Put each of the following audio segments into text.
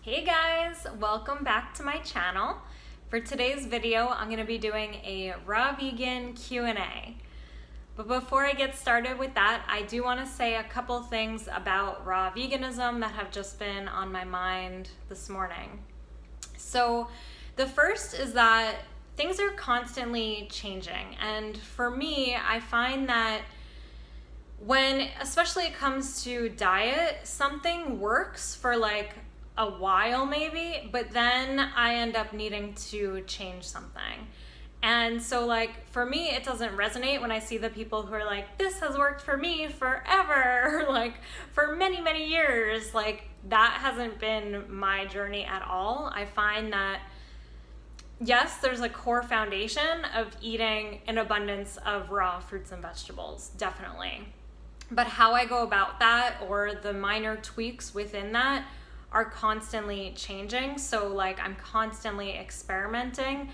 Hey guys, welcome back to my channel. For today's video, I'm going to be doing a raw vegan Q&A. But before I get started with that, I do want to say a couple things about raw veganism that have just been on my mind this morning. So the first is that things are constantly changing, and for me, I find that when especially it comes to diet, something works for like a while maybe, but then I end up needing to change something. And so like for me, it doesn't resonate when I see the people who are like, this has worked for me forever, like for many, many years. Like that hasn't been my journey at all. I find that yes, there's a core foundation of eating an abundance of raw fruits and vegetables, definitely. But how I go about that or the minor tweaks within that are constantly changing. So like I'm constantly experimenting,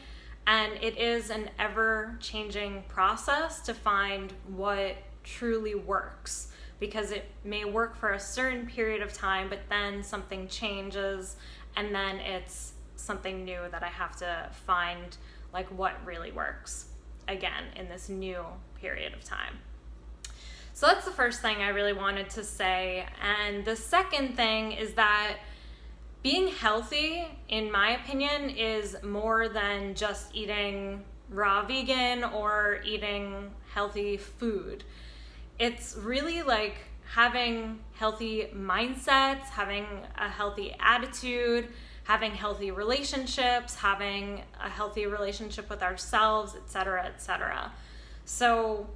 and it is an ever-changing process to find what truly works, because it may work for a certain period of time, but then something changes and then it's something new that I have to find like what really works again in this new period of time. So that's the first thing I really wanted to say. And the second thing is that being healthy, in my opinion, is more than just eating raw vegan or eating healthy food. It's really like having healthy mindsets, having a healthy attitude, having healthy relationships, having a healthy relationship with ourselves, etc., etc. So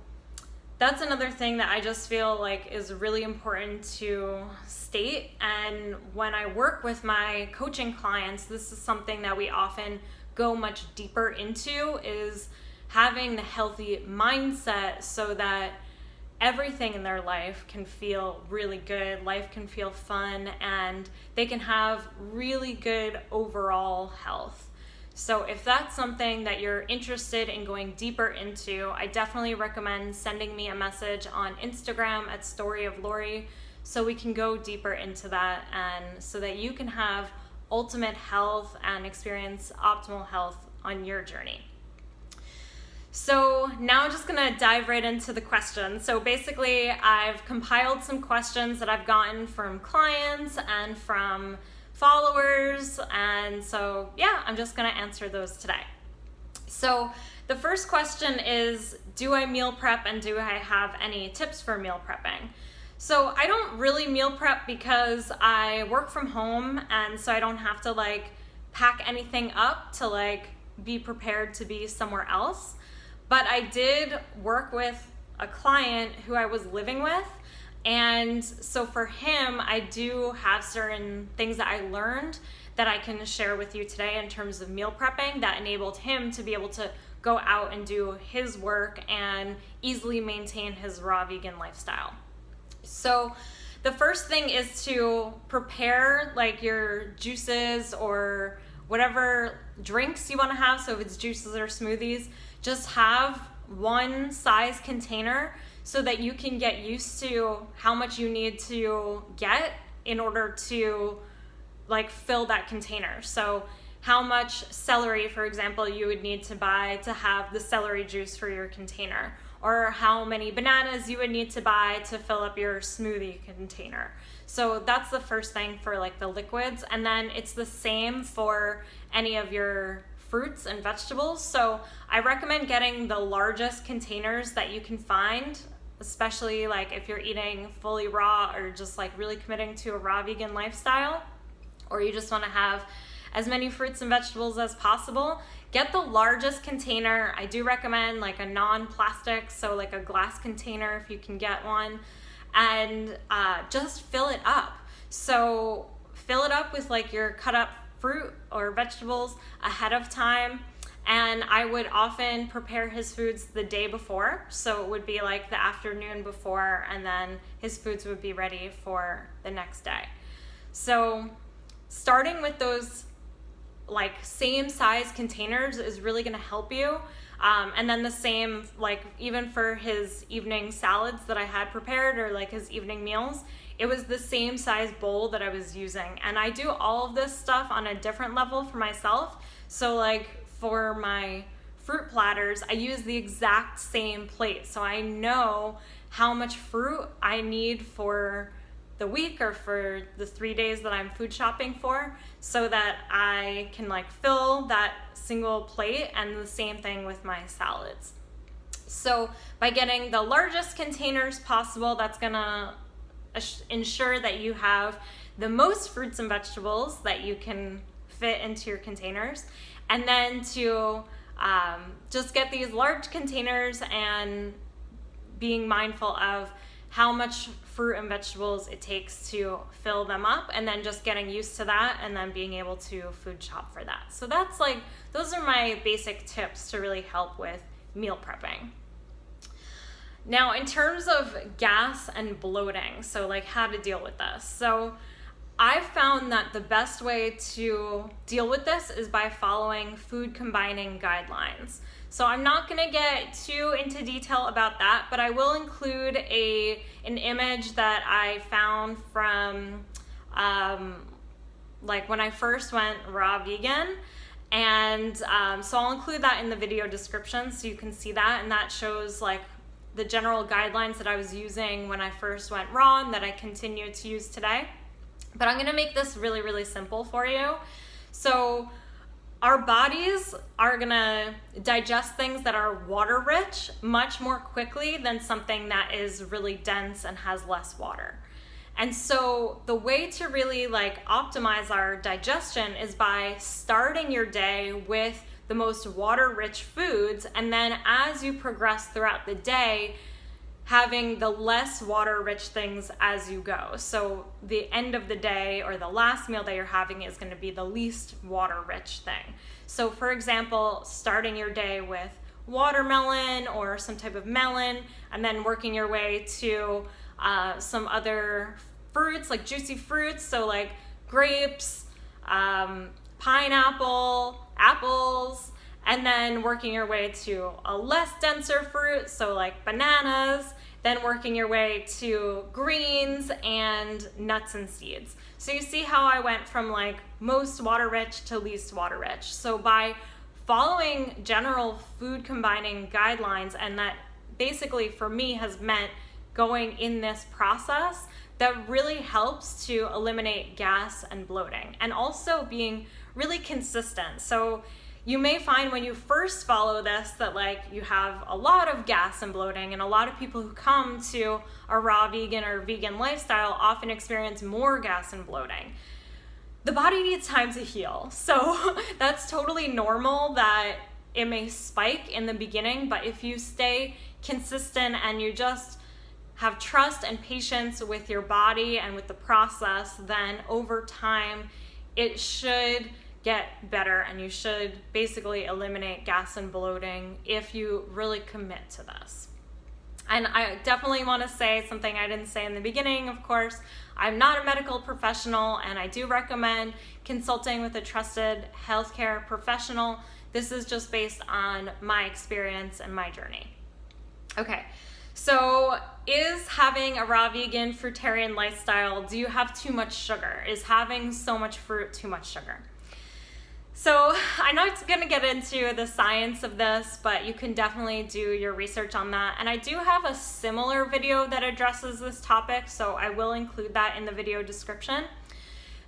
that's another thing that I just feel like is really important to state. And when I work with my coaching clients, this is something that we often go much deeper into, is having the healthy mindset so that everything in their life can feel really good, life can feel fun, and they can have really good overall health. So if that's something that you're interested in going deeper into, I definitely recommend sending me a message on Instagram at Story of Lori so we can go deeper into that, and so that you can have ultimate health and experience optimal health on your journey. So now I'm just gonna dive right into the questions. So basically I've compiled some questions that I've gotten from clients and from followers, and so yeah, I'm just gonna answer those today. So the first question is, do I meal prep and do I have any tips for meal prepping? So I don't really meal prep because I work from home, and so I don't have to like pack anything up to like be prepared to be somewhere else. But I did work with a client who I was living with, and so for him, I do have certain things that I learned that I can share with you today in terms of meal prepping that enabled him to be able to go out and do his work and easily maintain his raw vegan lifestyle. So the first thing is to prepare like your juices or whatever drinks you want to have. So if it's juices or smoothies, just have one size container so that you can get used to how much you need to get in order to like fill that container. So how much celery, for example, you would need to buy to have the celery juice for your container, or how many bananas you would need to buy to fill up your smoothie container. So that's the first thing for like the liquids. And then it's the same for any of your fruits and vegetables. So I recommend getting the largest containers that you can find, especially like if you're eating fully raw or just like really committing to a raw vegan lifestyle, or you just want to have as many fruits and vegetables as possible. Get the largest container. I do recommend like a non-plastic, so like a glass container if you can get one, and just fill it up. So fill it up with like your cut up fruit or vegetables ahead of time. And I would often prepare his foods the day before. So it would be like the afternoon before, and then his foods would be ready for the next day. So starting with those like same size containers is really gonna help you. And then the same, like even for his evening salads that I had prepared, or like his evening meals, it was the same size bowl that I was using. And I do all of this stuff on a different level for myself. So like for my fruit platters, I use the exact same plate. So I know how much fruit I need for the week or for the 3 days that I'm food shopping for, so that I can like fill that single plate. And the same thing with my salads. So by getting the largest containers possible, that's gonna ensure that you have the most fruits and vegetables that you can fit into your containers. And then to just get these large containers and being mindful of how much fruit and vegetables it takes to fill them up, and then just getting used to that and then being able to food shop for that. So that's like, those are my basic tips to really help with meal prepping. Now, in terms of gas and bloating, so like how to deal with this. So I've found that the best way to deal with this is by following food combining guidelines. So I'm not gonna get too into detail about that, but I will include an image that I found from like when I first went raw vegan. And so I'll include that in the video description so you can see that, and that shows like the general guidelines that I was using when I first went raw and that I continue to use today. But I'm gonna make this really, really simple for you. So our bodies are gonna digest things that are water rich much more quickly than something that is really dense and has less water. And so the way to really like optimize our digestion is by starting your day with the most water-rich foods, and then as you progress throughout the day, having the less water-rich things as you go. So the end of the day or the last meal that you're having is going to be the least water-rich thing. So for example, starting your day with watermelon or some type of melon, and then working your way to some other fruits, like juicy fruits, so like grapes, pineapple, apples, and then working your way to a less denser fruit, so like bananas, then working your way to greens and nuts and seeds. So you see how I went from like most water rich to least water rich. So by following general food combining guidelines, and that basically for me has meant going in this process, that really helps to eliminate gas and bloating, and also being really consistent. So you may find when you first follow this that like you have a lot of gas and bloating, and a lot of people who come to a raw vegan or vegan lifestyle often experience more gas and bloating. The body needs time to heal. So that's totally normal that it may spike in the beginning, but if you stay consistent and you just have trust and patience with your body and with the process, then over time it should get better, and you should basically eliminate gas and bloating if you really commit to this. And I definitely want to say something I didn't say in the beginning, of course. I'm not a medical professional, and I do recommend consulting with a trusted healthcare professional. This is just based on my experience and my journey. Okay. So is having a raw vegan fruitarian lifestyle, do you have too much sugar? Is having so much fruit too much sugar? So I'm not going to get into the science of this, but you can definitely do your research on that. And I do have a similar video that addresses this topic, so I will include that in the video description.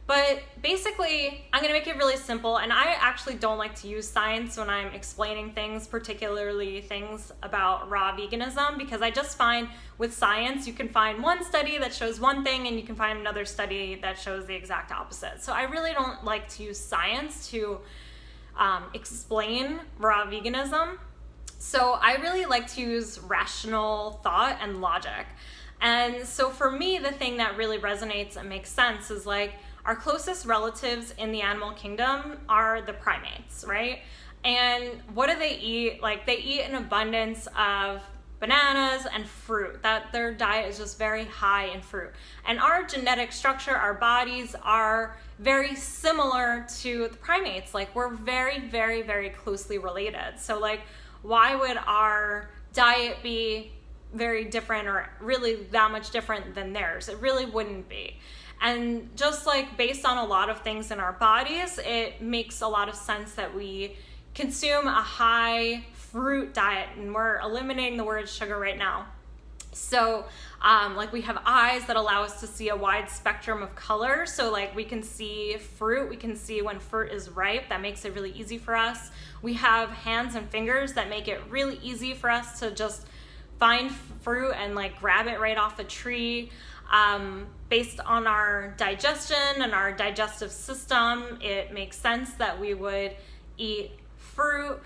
But basically, I'm going to make it really simple, and I actually don't like to use science when I'm explaining things, particularly things about raw veganism, because I just find with science, you can find one study that shows one thing, and you can find another study that shows the exact opposite. So I really don't like to use science to explain raw veganism. So I really like to use rational thought and logic. And so for me, the thing that really resonates and makes sense is like, our closest relatives in the animal kingdom are the primates, right? And what do they eat? Like they eat an abundance of bananas and fruit. That their diet is just very high in fruit. And our genetic structure, our bodies are very similar to the primates. Like we're very, very, very closely related. So like, why would our diet be very different or really that much different than theirs. It really wouldn't be. And just like based on a lot of things in our bodies, it makes a lot of sense that we consume a high fruit diet, and we're eliminating the word sugar right now. So like we have eyes that allow us to see a wide spectrum of color. So like we can see fruit, we can see when fruit is ripe. That makes it really easy for us. We have hands and fingers that make it really easy for us to just find fruit and like grab it right off the tree. Based on our digestion and our digestive system, it makes sense that we would eat fruit.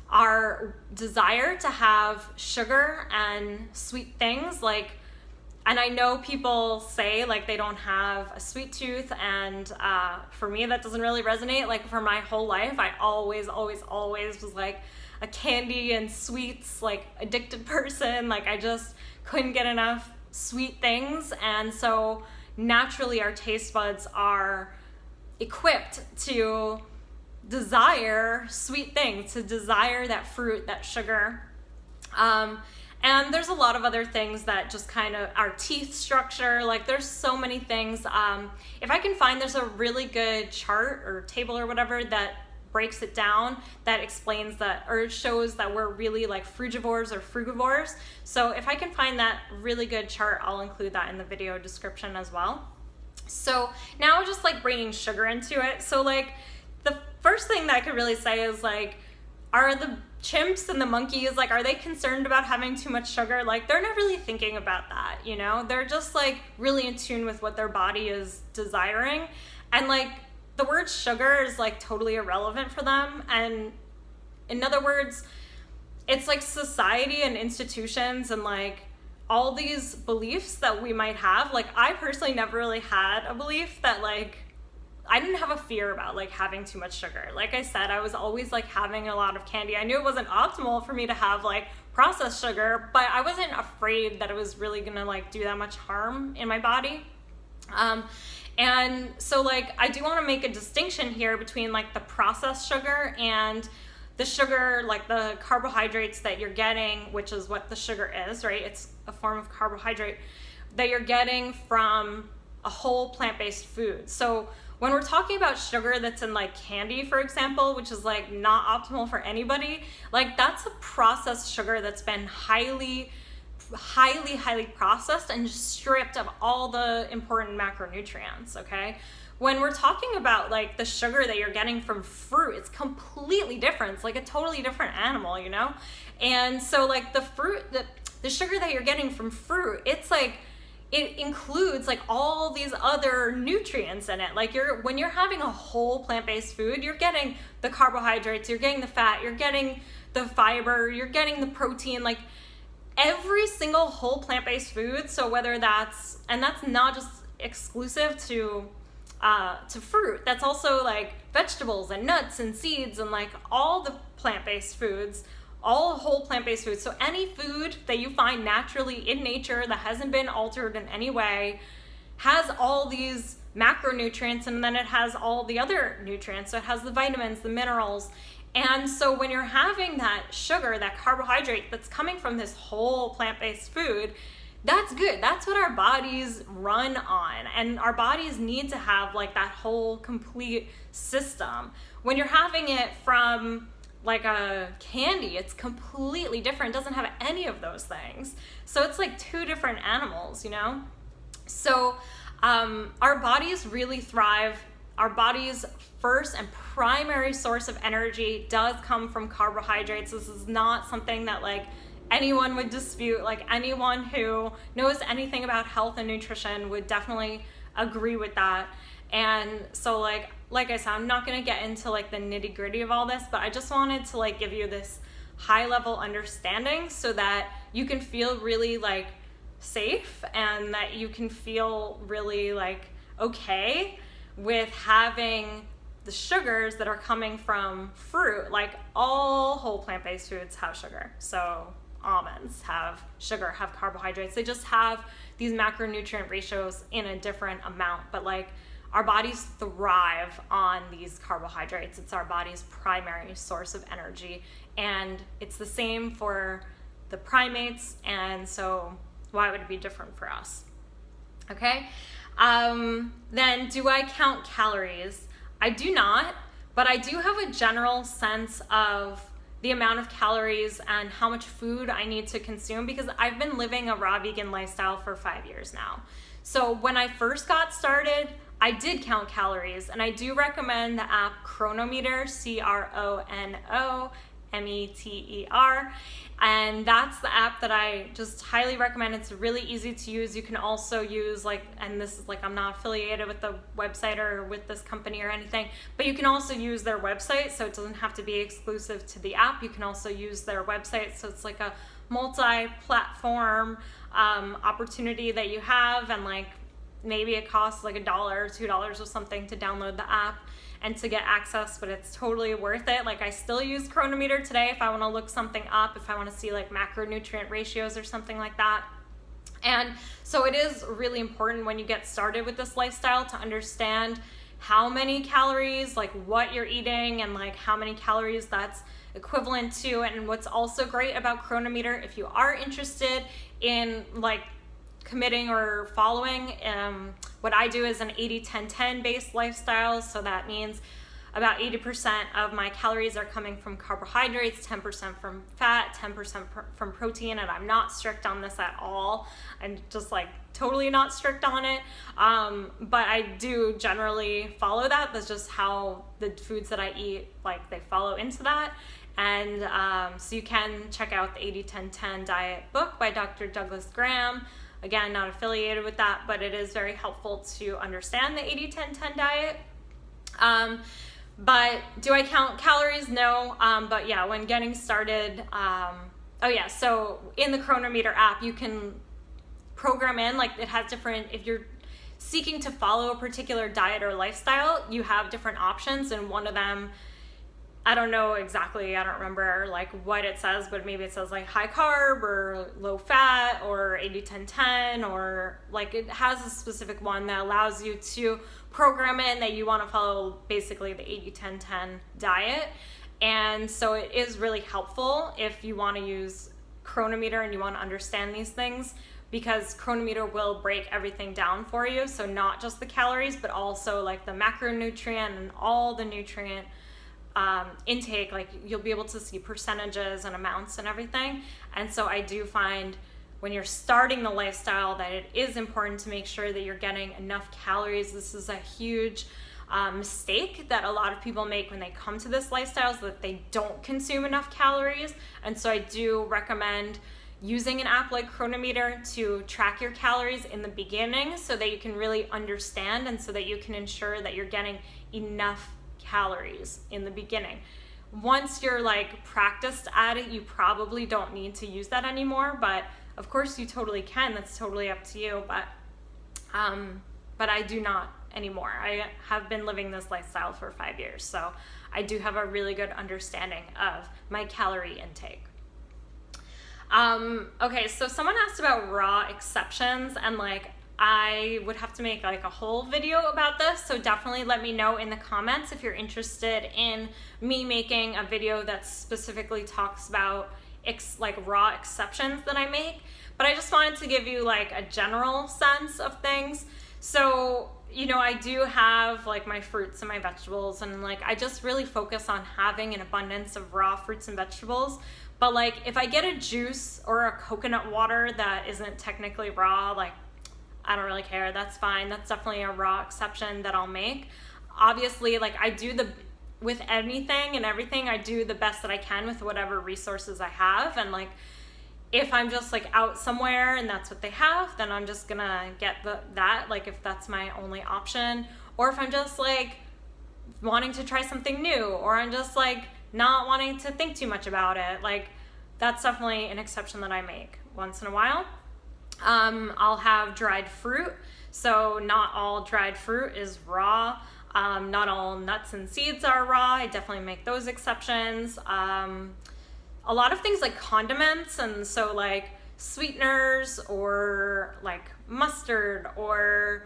Our desire to have sugar and sweet things, like, and I know people say like they don't have a sweet tooth, and for me that doesn't really resonate. Like for my whole life, I always was like a candy and sweets like addicted person. Like I just couldn't get enough sweet things, and so naturally our taste buds are equipped to desire sweet things, to desire that fruit, that sugar. And there's a lot of other things that just kind of our teeth structure, like there's so many things. If I can find, there's a really good chart or table or whatever that breaks it down, that explains that or shows that we're really like frugivores or frugivores. So if I can find that really good chart, I'll include that in the video description as well. So now just like bringing sugar into it. So like the first thing that I could really say is like, are the chimps and the monkeys, like, are they concerned about having too much sugar? Like, they're not really thinking about that, you know? They're just like really in tune with what their body is desiring. And like the word sugar is like totally irrelevant for them. And in other words, it's like society and institutions and like all these beliefs that we might have. Like I personally never really had a belief that like, I didn't have a fear about like having too much sugar. Like I said, I was always like having a lot of candy. I knew it wasn't optimal for me to have like processed sugar, but I wasn't afraid that it was really gonna like do that much harm in my body. And so like I do want to make a distinction here between like the processed sugar and the sugar, like the carbohydrates that you're getting, which is what the sugar is, right? It's a form of carbohydrate that you're getting from a whole plant-based food. So when we're talking about sugar that's in like candy, for example, which is like not optimal for anybody, like that's a processed sugar that's been highly processed and stripped of all the important macronutrients, okay? When we're talking about like the sugar that you're getting from fruit, it's completely different. It's like a totally different animal, you know? And so like the fruit, the sugar that you're getting from fruit, it's like, it includes like all these other nutrients in it. Like when you're having a whole plant-based food, you're getting the carbohydrates, you're getting the fat, you're getting the fiber, you're getting the protein, like every single whole plant-based food. So whether that's, and that's not just exclusive to fruit, that's also like vegetables and nuts and seeds and like all the plant-based foods, all whole plant-based foods. So any food that you find naturally in nature that hasn't been altered in any way has all these macronutrients, and then it has all the other nutrients. So it has the vitamins, the minerals. And so when you're having that sugar, that carbohydrate that's coming from this whole plant-based food, that's good. That's what our bodies run on. And our bodies need to have like that whole complete system. When you're having it from like a candy, it's completely different. It doesn't have any of those things. So it's like two different animals, you know? So our bodies really thrive. Our body's first and primary source of energy does come from carbohydrates. This is not something that like anyone would dispute. Like anyone who knows anything about health and nutrition would definitely agree with that. And so like I said, I'm not going to get into like the nitty gritty of all this, but I just wanted to like give you this high level understanding so that you can feel really like safe and that you can feel really like okay with having the sugars that are coming from fruit. Like all whole plant-based foods have sugar. So almonds have sugar, have carbohydrates. They just have these macronutrient ratios in a different amount, but like our bodies thrive on these carbohydrates. It's our body's primary source of energy. And it's the same for the primates, and so why would it be different for us? Okay. Then do I count calories? I do not, but I do have a general sense of the amount of calories and how much food I need to consume, because I've been living a raw vegan lifestyle for 5 years now. So when I first got started, I did count calories, and I do recommend the app Cronometer, Cronometer, and that's the app that I just highly recommend. It's really easy to use. You can also use and this is I'm not affiliated with the website or with this company or anything, but you can also use their website, so it doesn't have to be exclusive to the app. You can also use their website, so it's like a multi-platform opportunity that you have, and maybe it costs $1 or $2 or something to download the app and to get access, but it's totally worth it. I still use Cronometer today if I want to look something up, if I want to see macronutrient ratios or something like that. And so it is really important when you get started with this lifestyle to understand how many calories, what you're eating, and how many calories that's equivalent to. And what's also great about Cronometer, if you are interested in committing or following, what I do is an 80-10-10 based lifestyle. So that means about 80% of my calories are coming from carbohydrates, 10% from fat, 10% from protein, and I'm not strict on this at all. I'm just totally not strict on it, but I do generally follow that. That's just how the foods that I eat, they follow into that. And so you can check out the 80-10-10 diet book by Dr. Douglas Graham. Again, not affiliated with that, but it is very helpful to understand the 80-10-10 diet. But do I count calories? No. But yeah, when getting started, so in the Cronometer app, you can program in, it has different, if you're seeking to follow a particular diet or lifestyle, you have different options, and one of them, I don't know exactly, I don't remember what it says, but maybe it says high carb or low fat or 80-10-10, or it has a specific one that allows you to program in that you want to follow basically the 80-10-10 diet. And so it is really helpful if you want to use Cronometer and you want to understand these things, because Cronometer will break everything down for you. So not just the calories, but also the macronutrient and all the nutrient intake. You'll be able to see percentages and amounts and everything. And so I do find when you're starting the lifestyle that it is important to make sure that you're getting enough calories. This is a huge mistake that a lot of people make when they come to this lifestyle, is that they don't consume enough calories. And so I do recommend using an app like Cronometer to track your calories in the beginning, so that you can really understand, and so that you can ensure that you're getting enough calories in the beginning. Once you're practiced at it, you probably don't need to use that anymore, but of course you totally can. That's totally up to you, but I do not anymore. I have been living this lifestyle for 5 years, so I do have a really good understanding of my calorie intake. Okay, so someone asked about raw exceptions, and I would have to make a whole video about this, so definitely let me know in the comments if you're interested in me making a video that specifically talks about raw exceptions that I make. But I just wanted to give you a general sense of things. So, I do have my fruits and my vegetables, and I just really focus on having an abundance of raw fruits and vegetables. But if I get a juice or a coconut water that isn't technically raw, I don't really care. That's fine. That's definitely a raw exception that I'll make. Obviously, I do with anything and everything, I do the best that I can with whatever resources I have. And if I'm just out somewhere and that's what they have, then I'm just gonna get that, if that's my only option. Or if I'm just wanting to try something new, or I'm just not wanting to think too much about it, that's definitely an exception that I make once in a while. I'll have dried fruit. So not all dried fruit is raw. Not all nuts and seeds are raw. I definitely make those exceptions. A lot of things like condiments, and so sweeteners, or mustard, or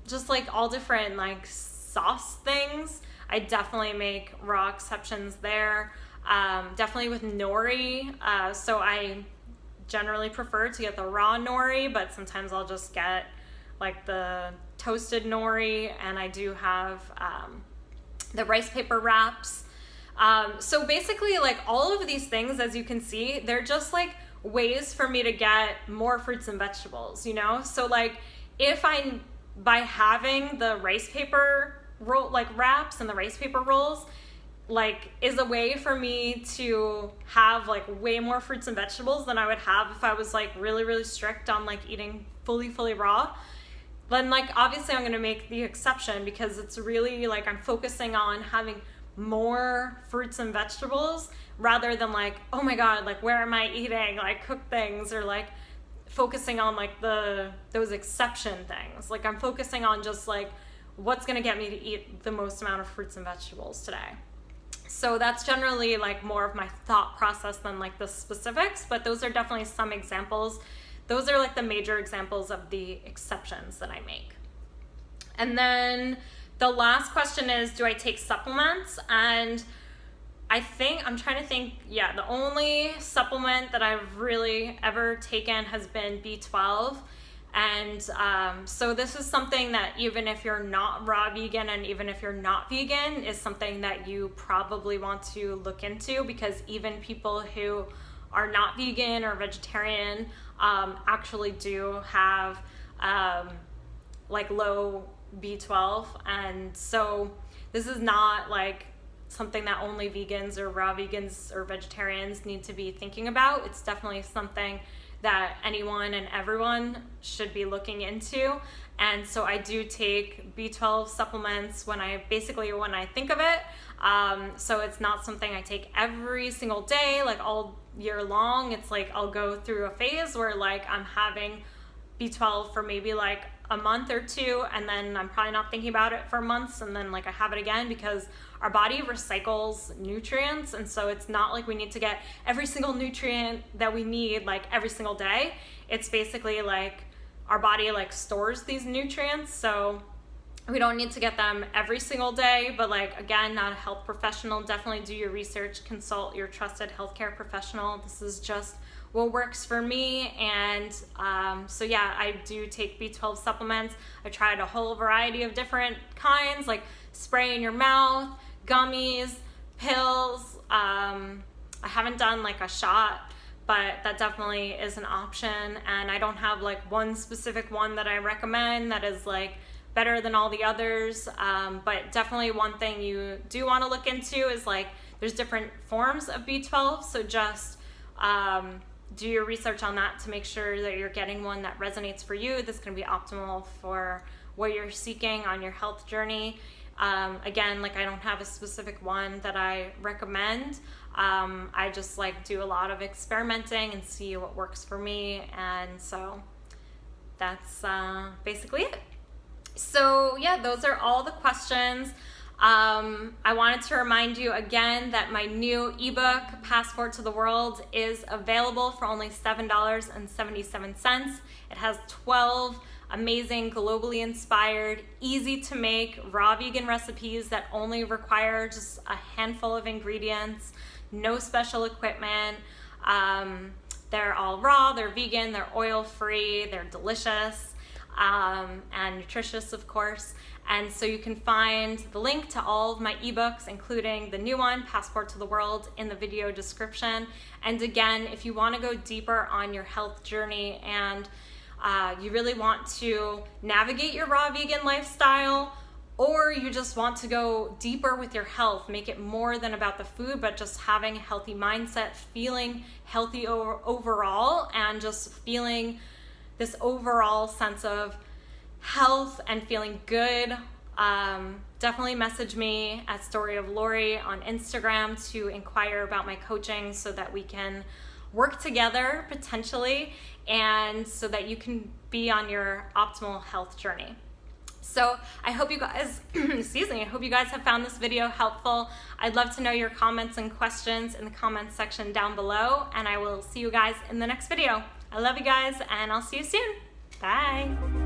just all different sauce things, I definitely make raw exceptions there. Definitely with nori. So I generally prefer to get the raw nori, but sometimes I'll just get like the toasted nori, and I do have the rice paper wraps. So basically, like all of these things, as you can see, they're just like ways for me to get more fruits and vegetables, you know? So like if by having the rice paper roll, like wraps and the rice paper rolls, like is a way for me to have like way more fruits and vegetables than I would have if I was like really, really strict on like eating fully raw, then like obviously I'm going to make the exception, because it's really like I'm focusing on having more fruits and vegetables rather than like, oh my god, like where am I eating like cooked things, or like focusing on like those exception things. Like I'm focusing on just like what's going to get me to eat the most amount of fruits and vegetables today. So that's generally like more of my thought process than like the specifics, but those are definitely some examples. Those are like the major examples of the exceptions that I make. And then the last question is, do I take supplements? And I'm trying to think, yeah, the only supplement that I've really ever taken has been B12. And so this is something that even if you're not raw vegan, and even if you're not vegan, is something that you probably want to look into, because even people who are not vegan or vegetarian actually do have like low B12. And so this is not like something that only vegans or raw vegans or vegetarians need to be thinking about. It's definitely something that anyone and everyone should be looking into. And so I do take B12 supplements when I think of it. So it's not something I take every single day, like all year long. It's like I'll go through a phase where like I'm having B12 for maybe like a month or two, and then I'm probably not thinking about it for months, and then like I have it again, because our body recycles nutrients. And so it's not like we need to get every single nutrient that we need like every single day. It's basically like our body like stores these nutrients, so we don't need to get them every single day. But like, again, not a health professional, definitely do your research, consult your trusted healthcare professional. This is just what works for me. And so yeah, I do take B12 supplements. I tried a whole variety of different kinds, like spray in your mouth, gummies, pills. I haven't done like a shot, but that definitely is an option. And I don't have like one specific one that I recommend that is like better than all the others. But definitely one thing you do want to look into is like there's different forms of B12. So just do your research on that to make sure that you're getting one that resonates for you, that's going to be optimal for what you're seeking on your health journey. Again, like I don't have a specific one that I recommend. I just like do a lot of experimenting and see what works for me. And so that's basically it. So yeah, those are all the questions. I wanted to remind you again that my new ebook, Passport to the World, is available for only $7.77. It has 12 amazing, globally inspired, easy to make raw vegan recipes that only require just a handful of ingredients, no special equipment. They're all raw, they're vegan, they're oil-free, they're delicious, and nutritious, of course. And so you can find the link to all of my ebooks, including the new one, Passport to the World, in the video description. And again, if you want to go deeper on your health journey and you really want to navigate your raw vegan lifestyle, or you just want to go deeper with your health, make it more than about the food, but just having a healthy mindset, feeling healthy overall, and just feeling this overall sense of health and feeling good, definitely message me at Story of Lori on Instagram to inquire about my coaching, so that we can work together potentially, and so that you can be on your optimal health journey. So I hope you guys, I hope you guys have found this video helpful. I'd love to know your comments and questions in the comments section down below, and I will see you guys in the next video. I love you guys, and I'll see you soon. Bye.